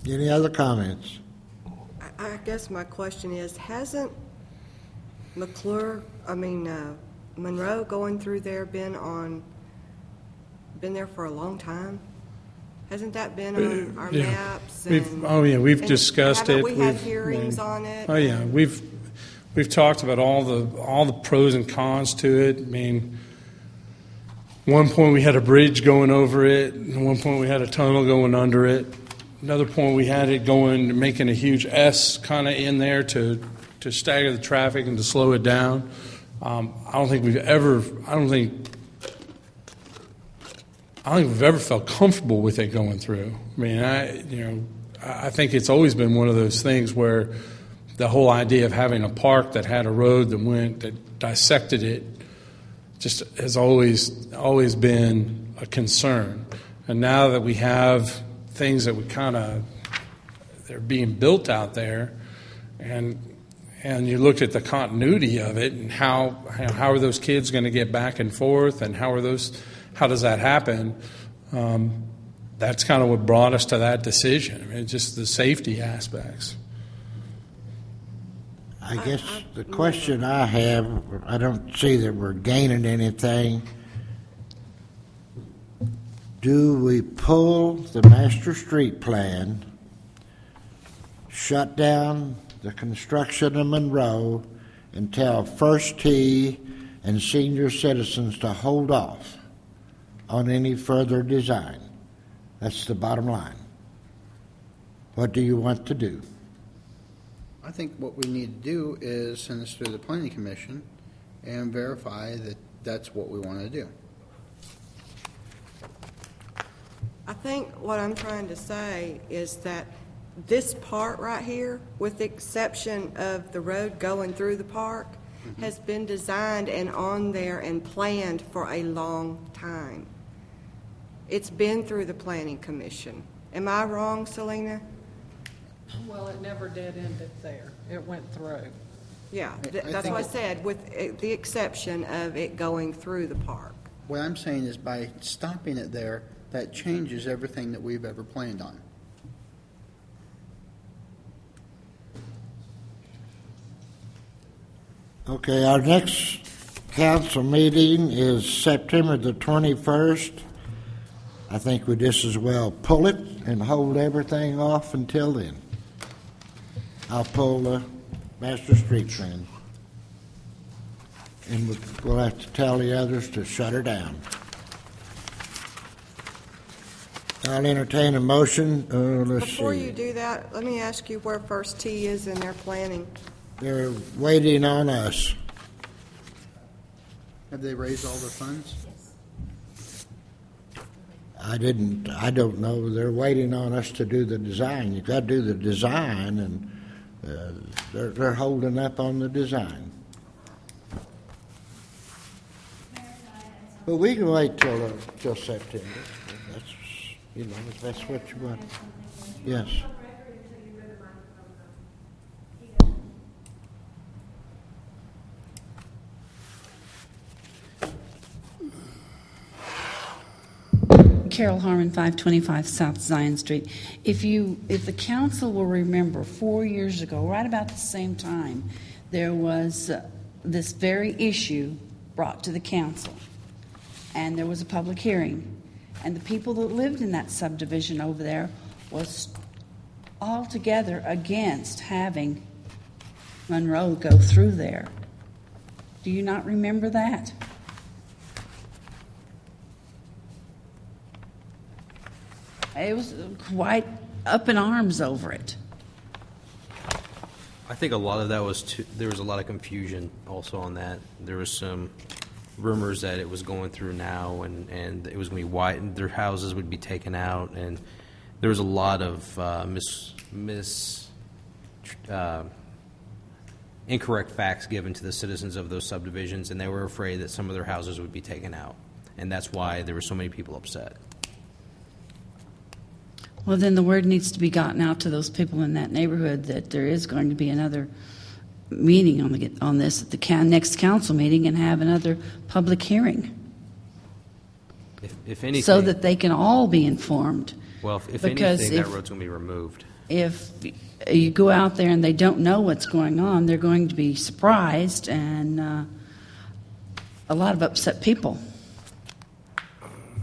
Any other comments? I guess my question is, hasn't Monroe going through there been there for a long time? Hasn't that been on our maps? We've discussed it. We had hearings on it. Oh yeah, we've talked about all the pros and cons to it. I mean, one point we had a bridge going over it. At one point we had a tunnel going under it. Another point we had it making a huge S kind of in there to stagger the traffic and to slow it down. I don't think we've ever felt comfortable with it going through. I mean, I think it's always been one of those things where the whole idea of having a park that had a road that dissected it just has always been a concern. And now that we have things that they're being built out there, and you look at the continuity of it and how are those kids going to get back and forth, and how does that happen? That's kind of what brought us to that decision. I mean, just the safety aspects. I guess the question I have, I don't see that we're gaining anything Do we pull the master street plan, shut down the construction of Monroe, and tell First Tee and senior citizens to hold off on any further design? That's the bottom line. What do you want to do? I think what we need to do is send this through the planning commission and verify that that's what we want to do. I think what I'm trying to say is that this part right here, with the exception of the road going through the park, has been designed and on there and planned for a long time. It's been through the planning commission. Am I wrong, Selena? Well, it never did end it there. It went through. Yeah, that's what I said, with the exception of it going through the park. What I'm saying is by stopping it there, that changes everything that we've ever planned on. Okay, our next council meeting is September the 21st. I think we just as well pull it and hold everything off until then. I'll pull the master street plan. And we'll have to tell the others to shut her down. I'll entertain a motion. Before you do that, let me ask you where First Tee is in their planning. They're waiting on us. Have they raised all their funds? I don't know. They're waiting on us to do the design. You've got to do the design, and they're holding up on the design. But we can wait till September. That's what you want. Yes. Carol Harmon, 525 South Zion Street. If the council will remember, 4 years ago, right about the same time, there was this very issue brought to the council, and there was a public hearing. And the people that lived in that subdivision over there was altogether against having Monroe go through there. Do you not remember that? It was quite up in arms over it. I think a lot of that there was a lot of confusion also on that. There was some rumors that it was going through now and it was going to be widened, their houses would be taken out, and there was a lot of incorrect facts given to the citizens of those subdivisions, and they were afraid that some of their houses would be taken out, and that's why there were so many people upset. Well, then the word needs to be gotten out to those people in that neighborhood that there is going to be another meeting on this at the next council meeting, and have another public hearing. If anything, so that they can all be informed. Well, if anything, that road's going to be removed. If you go out there and they don't know what's going on, they're going to be surprised, and a lot of upset people.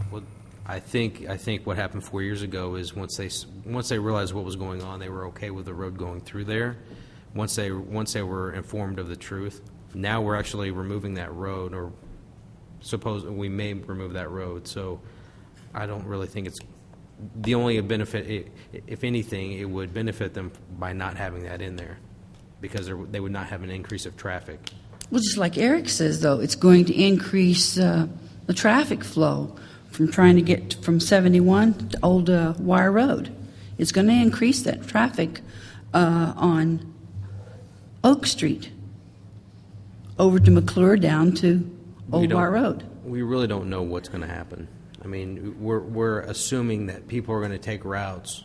Well, I think what happened 4 years ago is once they realized what was going on, they were okay with the road going through there. Once they were informed of the truth, now we're actually removing that road, or suppose we may remove that road. So I don't really think it's the only benefit. If anything, it would benefit them by not having that in there, because they would not have an increase of traffic. Well, just like Eric says, though, it's going to increase the traffic flow from trying to get from 71 to Old Wire Road. It's going to increase that traffic on Oak Street over to McClure down to Old Wire Road. We really don't know what's going to happen. I mean, we're assuming that people are going to take routes,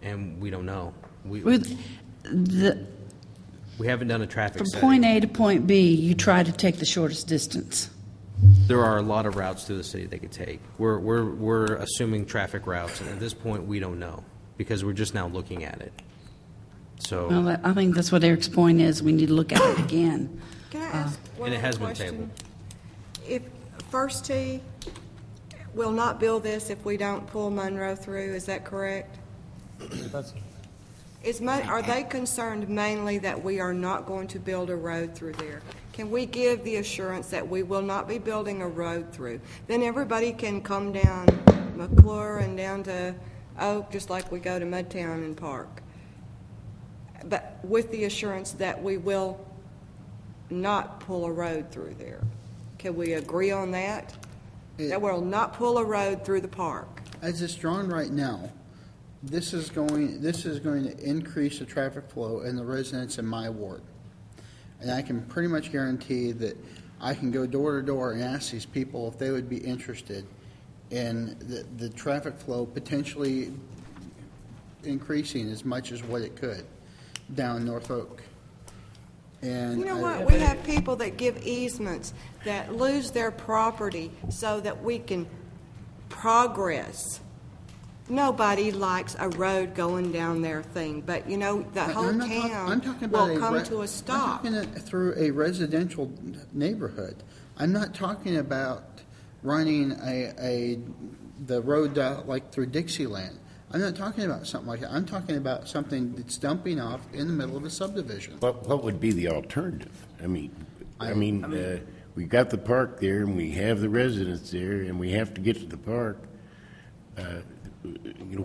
and we don't know. We haven't done a traffic from study. Point A to point B, you try to take the shortest distance. There are a lot of routes through the city they could take. We're assuming traffic routes, and at this point, we don't know because we're just now looking at it. So, well, I think that's what Eric's point is. We need to look at it again. Can I ask one and it has other been question? tabled. If First Tee, will not build this if we don't pull Monroe through, is that correct? Are they concerned mainly that we are not going to build a road through there? Can we give the assurance that we will not be building a road through? Then everybody can come down McClure and down to Oak, just like we go to Mudtown and Park. But with the assurance that we will not pull a road through there. Can we agree on that? That we'll not pull a road through the park? As it's drawn right now, this is going to increase the traffic flow in the residents in my ward. And I can pretty much guarantee that I can go door to door and ask these people if they would be interested in the traffic flow potentially increasing as much as what it could down North Oak. And you know what? We have people that give easements that lose their property so that we can progress. Nobody likes a road going down their thing, but you know the whole town will come to a stop. I'm talking through a residential neighborhood. I'm not talking about running the road like through Dixieland. I'm not talking about something like that. I'm talking about something that's dumping off in the middle of a subdivision. What would be the alternative? I mean, we got the park there, and we have the residents there, and we have to get to the park.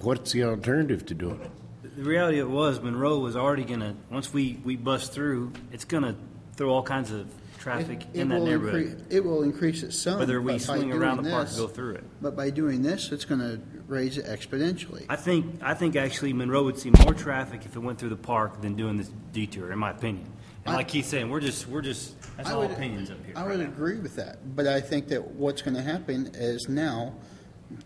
What's the alternative to doing it? The reality of it was Monroe was already going to, once we bust through, it's going to throw all kinds of traffic in that neighborhood. It will increase it some. Whether we swing around the park and go through it. But by doing this, it's going to raise it exponentially. I think actually Monroe would see more traffic if it went through the park than doing this detour, in my opinion. And like Keith's saying, we're just that's all opinions up here. I would agree with that, but I think that what's going to happen is now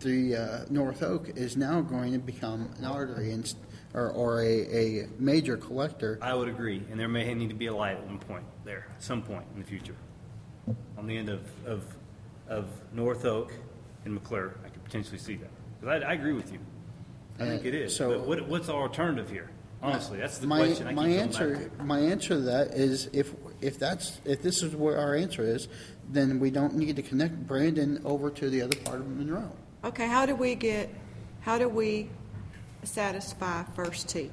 the North Oak is now going to become an artery or a major collector. I would agree, and there may need to be a light at one point there, at some point in the future, on the end of North Oak and McClure. I could potentially see that. Because I agree with you. I think it is. So, but what's the alternative here? Honestly, that's the question I keep coming back to. My answer to that is if this is what our answer is, then we don't need to connect Brandon over to the other part of Monroe. Okay, how do we satisfy First Tee?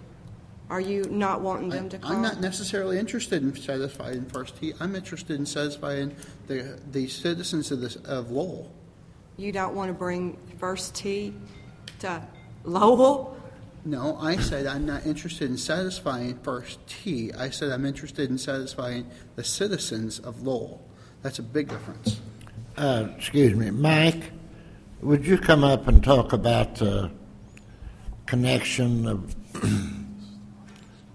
Are you not wanting them to come? I'm not necessarily interested in satisfying First Tee. I'm interested in satisfying the citizens of Lowell. You don't want to bring First Tee to Lowell? No, I said I'm not interested in satisfying First Tee. I said I'm interested in satisfying the citizens of Lowell. That's a big difference. Excuse me, Mike, would you come up and talk about the connection of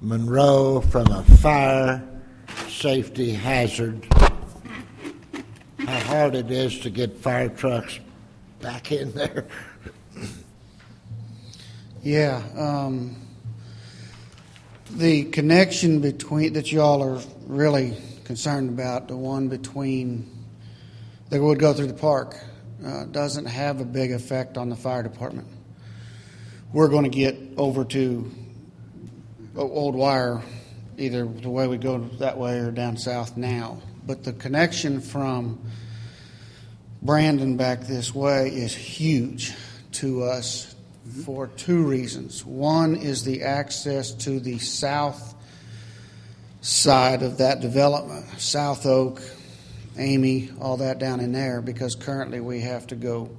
Monroe from a fire safety hazard? How hard it is to get fire trucks back in there? Yeah, the connection that y'all are really concerned about, the one between that would go through the park, doesn't have a big effect on the fire department. We're going to get over to Old Wire, either the way we go that way or down south now. But the connection from Brandon back this way is huge to us for two reasons. One is the access to the south side of that development, South Oak, Amy, all that down in there, because currently we have to go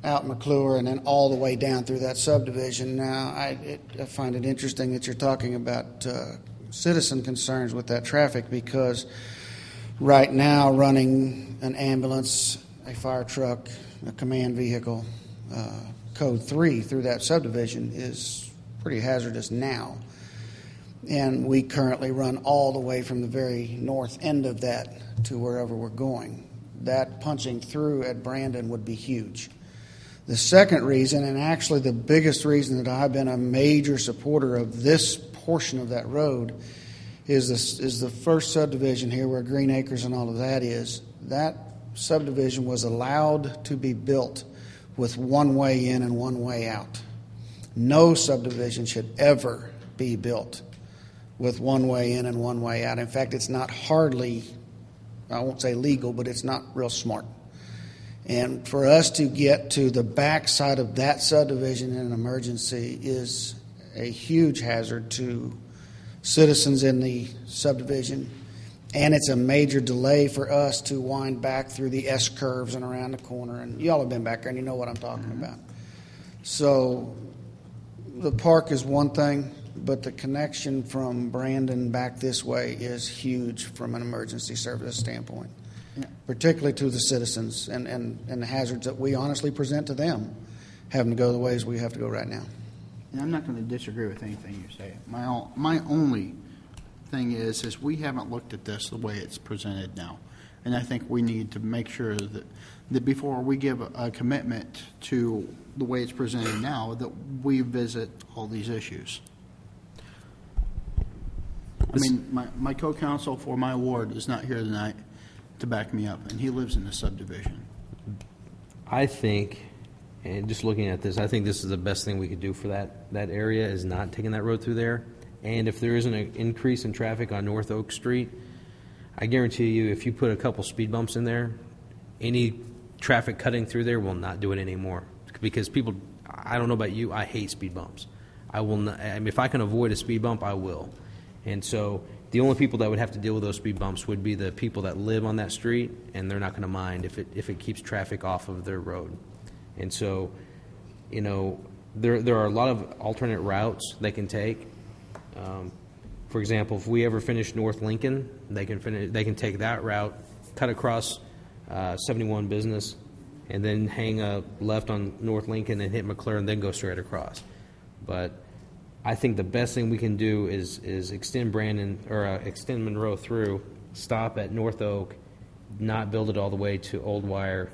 out McClure and then all the way down through that subdivision. Now, I find it interesting that you're talking about citizen concerns with that traffic, because right now running an ambulance, a fire truck, a command vehicle, code 3 through that subdivision is pretty hazardous now. And we currently run all the way from the very north end of that to wherever we're going. That punching through at Brandon would be huge. The second reason, and actually the biggest reason that I've been a major supporter of this portion of that road, is the first subdivision here where Green Acres and all of that is. That subdivision was allowed to be built with one way in and one way out. No subdivision should ever be built with one way in and one way out. In fact, it's not hardly, I won't say legal, but it's not real smart. And for us to get to the backside of that subdivision in an emergency is a huge hazard to citizens in the subdivision. And it's a major delay for us to wind back through the S curves and around the corner. And y'all have been back there and you know what I'm talking about. So the park is one thing, but the connection from Brandon back this way is huge from an emergency service standpoint, particularly to the citizens and the hazards that we honestly present to them, having to go the ways we have to go right now. And I'm not going to disagree with anything you say. My only thing is we haven't looked at this the way it's presented now. And I think we need to make sure that before we give a commitment to the way it's presented now, that we visit all these issues. I mean, my co-counsel for my ward is not here tonight to back me up, and he lives in the subdivision. I think, and just looking at this, I think this is the best thing we could do for that area is not taking that road through there. And if there isn't an increase in traffic on North Oak Street, I guarantee you if you put a couple speed bumps in there, any traffic cutting through there will not do it anymore. Because people, I don't know about you, I hate speed bumps. I will not, I mean, if I can avoid a speed bump, I will. And so the only people that would have to deal with those speed bumps would be the people that live on that street, and they're not going to mind if it keeps traffic off of their road. And so, you know, there are a lot of alternate routes they can take. For example, if we ever finish North Lincoln, they can take that route, cut across 71 Business, and then hang a left on North Lincoln and hit McLaren, then go straight across. But I think the best thing we can do is extend extend Monroe through, stop at North Oak, not build it all the way to Old Wire,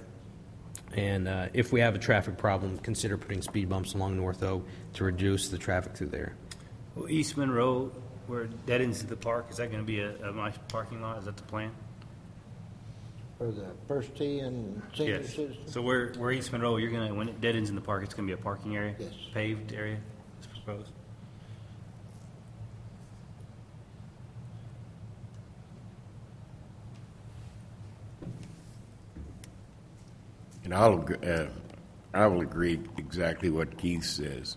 and if we have a traffic problem, consider putting speed bumps along North Oak to reduce the traffic through there. Well, East Monroe, where it dead ends to the park, is that going to be a nice parking lot? Is that the plan? For the First Tee and senior Yes. citizens? So where East Monroe, you're going to, when it dead ends in the park, it's going to be a parking area? Yes. Paved area, it's proposed? And I will agree exactly what Keith says.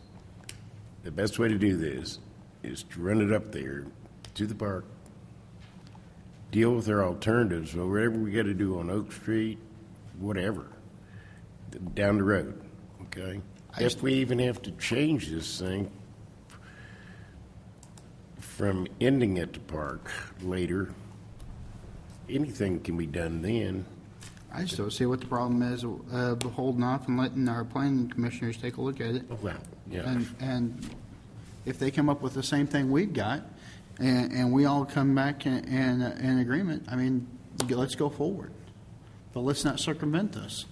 The best way to do this is to run it up there to the park, deal with their alternatives, or whatever we got to do on Oak Street, whatever, down the road, okay? If we even have to change this thing from ending at the park later, anything can be done then. I just don't see what the problem is holding off and letting our planning commissioners take a look at it. Well, yeah. And if they come up with the same thing we've got, and we all come back in agreement, I mean, let's go forward. But let's not circumvent this.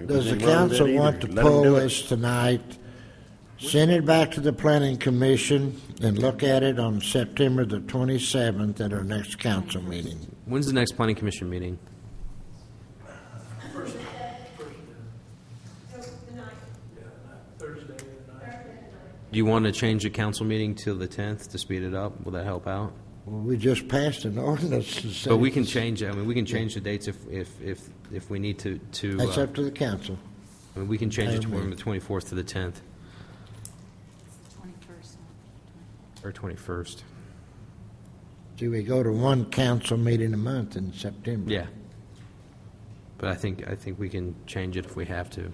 Does the council want to pull this tonight, send it back to the planning commission, and look at it on September the 27th at our next council meeting? When's the next planning commission meeting? Do you want to change the council meeting till the 10th to speed it up? Will that help out? Well, we just passed an ordinance to say. But we can change. I mean, we can change the dates if we need to. That's up to the council. I mean, we can change it from the 24th to the 10th 21st. or 21st. Do we go to one council meeting a month in September? Yeah. But I think we can change it if we have to. So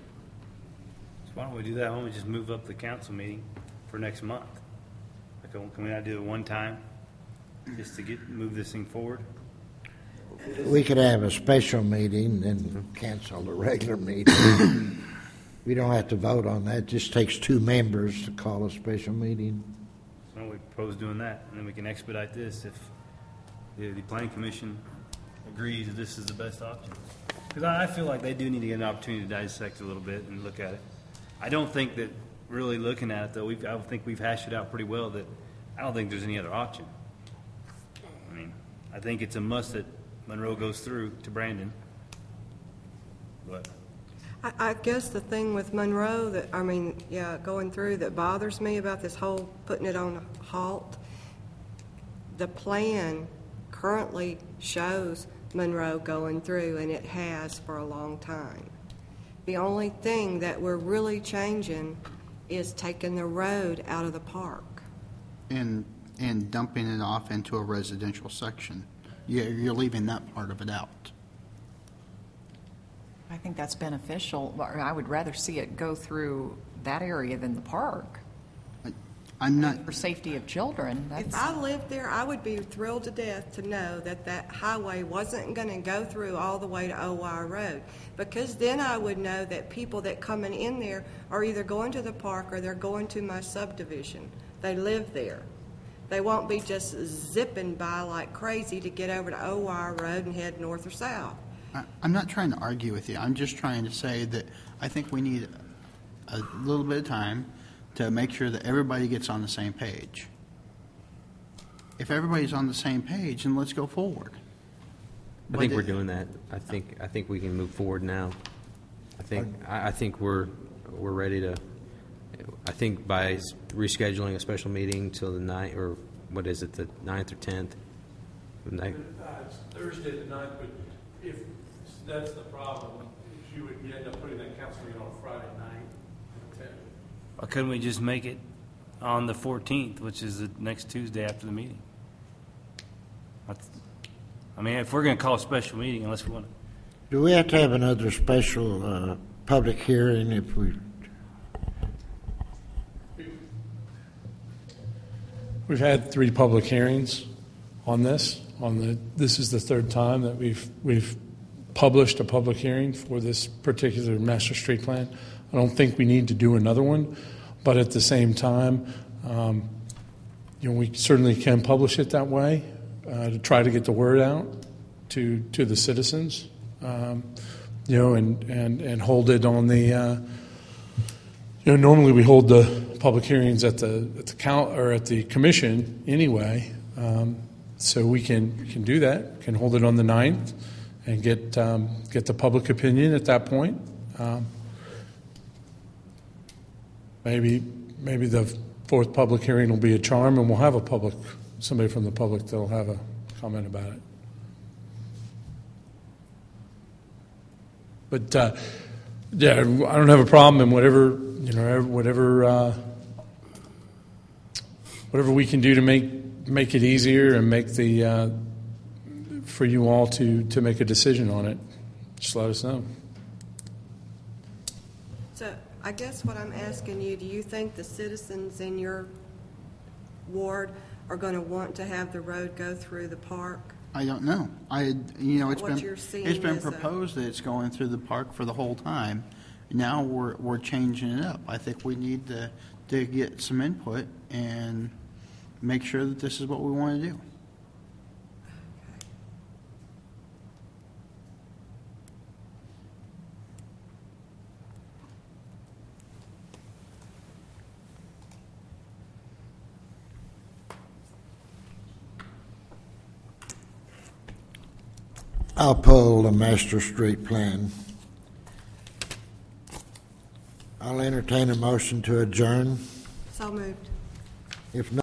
why don't we do that? Why don't we just move up the council meeting for next month? Like, can we not do it one time, just to move this thing forward? We could have a special meeting and cancel the regular meeting. We don't have to vote on that. It just takes 2 members to call a special meeting. So why don't we propose doing that, and then we can expedite this if the planning commission agrees that this is the best option. Because I feel like they do need to get an opportunity to dissect it a little bit and look at it. I don't think that really looking at it, though, I think we've hashed it out pretty well that I don't think there's any other option. I mean, I think it's a must that Monroe goes through to Brandon. But I guess the thing with Monroe going through that bothers me about this whole putting it on a halt, the plan currently shows Monroe going through, and it has for a long time. The only thing that we're really changing is taking the road out of the park. And dumping it off into a residential section. You're leaving that part of it out. I think that's beneficial. Or I would rather see it go through that area than the park. I'm not... For safety of children. If I lived there, I would be thrilled to death to know that that highway wasn't going to go through all the way to OY Road, because then I would know that people that coming in there are either going to the park or they're going to my subdivision. They live there. They won't be just zipping by like crazy to get over to OY Road and head north or south. I'm not trying to argue with you. I'm just trying to say that I think we need a little bit of time to make sure that everybody gets on the same page. If everybody's on the same page, then let's go forward. I think we're doing that. I think we can move forward now. I think we're ready to. I think by rescheduling a special meeting till the 9th, or what is it, the 9th or 10th? It's Thursday the 9th, but if that's the problem, you end up putting that council meeting on Friday night. Why couldn't we just make it on the 14th, which is the next Tuesday after the meeting? I mean, if we're going to call a special meeting, unless we want to. Do we have to have another special public hearing if we... We've had 3 public hearings on this. This is the 3rd time that we've published a public hearing for this particular master street plan. I don't think we need to do another one, but at the same time, we certainly can publish it that way to try to get the word out to the citizens, and hold it on the. Normally we hold the public hearings at the commission anyway, so we can do that. Can hold it on the 9th and get the public opinion at that point. Maybe the 4th public hearing will be a charm, and we'll have somebody from the public that'll have a comment about it. But I don't have a problem in whatever we can do to make it easier and make for you all to make a decision on it. Just let us know. So I guess what I'm asking you, do you think the citizens in your ward are going to want to have the road go through the park? I don't know. It's been proposed that it's going through the park for the whole time. Now we're changing it up. I think we need to get some input and make sure that this is what we want to do. I'll pull the master street plan. I'll entertain a motion to adjourn. So moved. If not,